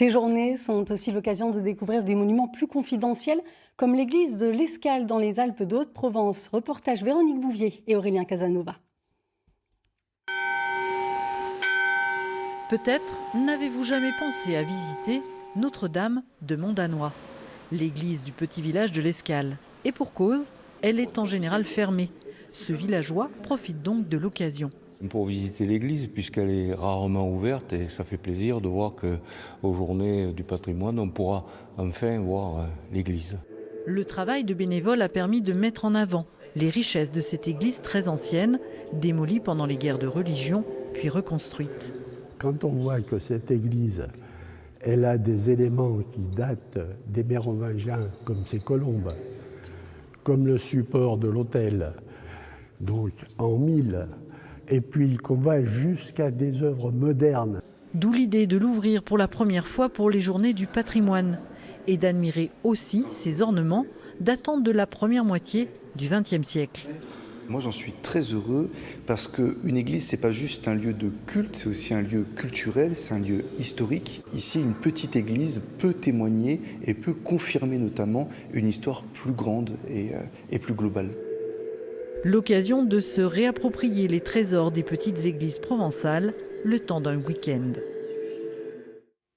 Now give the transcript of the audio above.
Ces journées sont aussi l'occasion de découvrir des monuments plus confidentiels, comme l'église de l'Escale dans les Alpes de Haute-Provence. Reportage Véronique Bouvier et Aurélien Casanova. Peut-être n'avez-vous jamais pensé à visiter Notre-Dame de Mondanois, l'église du petit village de l'Escale. Et pour cause, elle est en général fermée. Ce villageois profite donc de l'occasion. Pour visiter l'église, puisqu'elle est rarement ouverte, et ça fait plaisir de voir qu'aux journées du patrimoine, on pourra enfin voir l'église. Le travail de bénévoles a permis de mettre en avant les richesses de cette église très ancienne, démolie pendant les guerres de religion, puis reconstruite. Quand on voit que cette église, elle a des éléments qui datent des Mérovingiens, comme ces colombes, comme le support de l'autel, donc en 1000, et puis qu'on va jusqu'à des œuvres modernes. D'où l'idée de l'ouvrir pour la première fois pour les journées du patrimoine et d'admirer aussi ses ornements datant de la première moitié du XXe siècle. Moi, j'en suis très heureux parce qu'une église, c'est pas juste un lieu de culte, c'est aussi un lieu culturel, c'est un lieu historique. Ici, une petite église peut témoigner et peut confirmer notamment une histoire plus grande et plus globale. L'occasion de se réapproprier les trésors des petites églises provençales le temps d'un week-end.